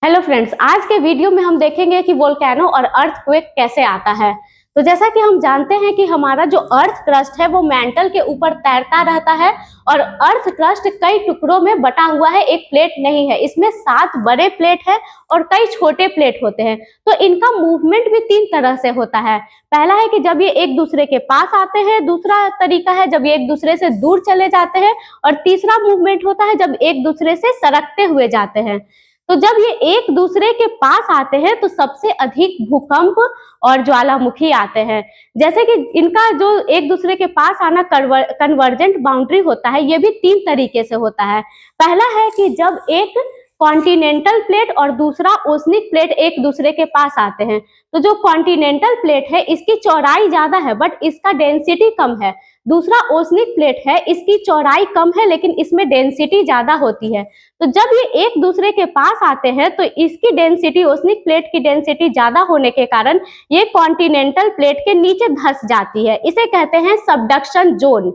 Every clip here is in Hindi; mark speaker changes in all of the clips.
Speaker 1: हेलो फ्रेंड्स, आज के वीडियो में हम देखेंगे कि वोल्केनो और अर्थक्वेक कैसे आता है। तो जैसा कि हम जानते हैं कि हमारा जो अर्थ क्रस्ट है वो मेंटल के ऊपर तैरता रहता है और अर्थ क्रस्ट कई टुकड़ों में बटा हुआ है, एक प्लेट नहीं है। इसमें 7 बड़े प्लेट है और कई छोटे प्लेट होते हैं। तो इनका मूवमेंट भी 3 तरह से होता है। पहला है कि जब ये एक दूसरे के पास आते हैं, दूसरा तरीका है जब ये एक दूसरे से दूर चले जाते हैं और तीसरा मूवमेंट होता है जब एक दूसरे से सरकते हुए जाते हैं। तो जब ये एक दूसरे के पास आते हैं तो सबसे अधिक भूकंप और ज्वालामुखी आते हैं। जैसे कि इनका जो एक दूसरे के पास आना कन्वर्जेंट बाउंड्री होता है, ये भी 3 तरीके से होता है। पहला है कि जब एक कॉन्टिनेंटल प्लेट और दूसरा ओसनिक प्लेट एक दूसरे के पास आते हैं। तो जो कॉन्टिनेंटल प्लेट है इसकी चौड़ाई ज्यादा है बट इसका डेंसिटी कम है। दूसरा ओसनिक प्लेट है, इसकी चौड़ाई कम है लेकिन इसमें डेंसिटी ज्यादा होती है। तो जब ये एक दूसरे के पास आते हैं तो इसकी डेंसिटी, ओसनिक प्लेट की डेंसिटी ज्यादा होने के कारण ये कॉन्टिनेंटल प्लेट के नीचे धंस जाती है। इसे कहते हैं सबडक्शन जोन।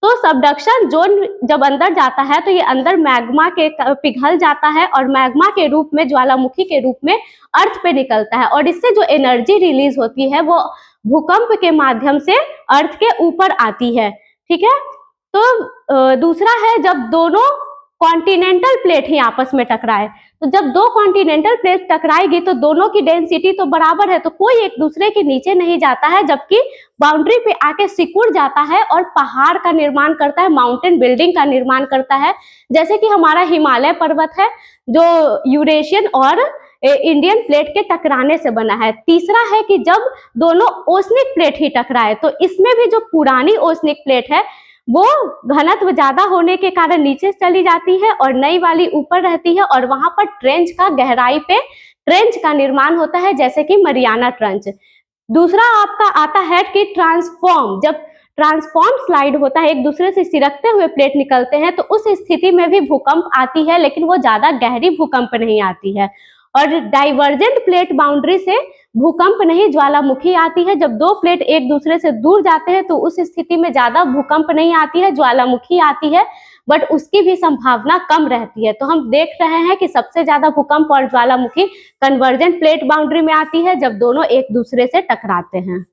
Speaker 1: तो सबडक्शन जोन जब अंदर जाता है तो ये अंदर मैग्मा के पिघल जाता है और मैग्मा के रूप में, ज्वालामुखी के रूप में अर्थ पे निकलता है और इससे जो एनर्जी रिलीज होती है वो भूकंप के माध्यम से अर्थ के ऊपर आती है। ठीक है। तो दूसरा है जब दोनों कॉन्टिनेंटल प्लेट ही आपस में टकराए। तो जब दो कॉन्टिनेंटल प्लेट टकराएगी तो दोनों की डेंसिटी तो बराबर है, तो कोई एक दूसरे के नीचे नहीं जाता है, जबकि बाउंड्री पे आके सिकुड़ जाता है और पहाड़ का निर्माण करता है, माउंटेन बिल्डिंग का निर्माण करता है। जैसे कि हमारा हिमालय पर्वत है जो यूरेशियन और इंडियन प्लेट के टकराने से बना है। तीसरा है कि जब दोनों ओसनिक प्लेट ही टकराए, तो इसमें भी जो पुरानी ओसनिक प्लेट है वो घनत्व ज्यादा होने के कारण नीचे चली जाती है और नई वाली ऊपर रहती है और वहां पर ट्रेंच का, गहराई पे ट्रेंच का निर्माण होता है, जैसे कि मरियाना ट्रेंच। दूसरा आपका आता है कि ट्रांसफॉर्म। जब ट्रांसफॉर्म स्लाइड होता है, एक दूसरे से सिरकते हुए प्लेट निकलते हैं, तो उस स्थिति में भी भूकंप आती है लेकिन वो ज्यादा गहरी भूकंप नहीं आती है। और डाइवर्जेंट प्लेट बाउंड्री से भूकंप नहीं, ज्वालामुखी आती है। जब दो प्लेट एक दूसरे से दूर जाते हैं तो उस स्थिति में ज्यादा भूकंप नहीं आती है, ज्वालामुखी आती है, बट उसकी भी संभावना कम रहती है। तो हम देख रहे हैं कि सबसे ज्यादा भूकंप और ज्वालामुखी कन्वर्जेंट प्लेट बाउंड्री में आती है जब दोनों एक दूसरे से टकराते हैं।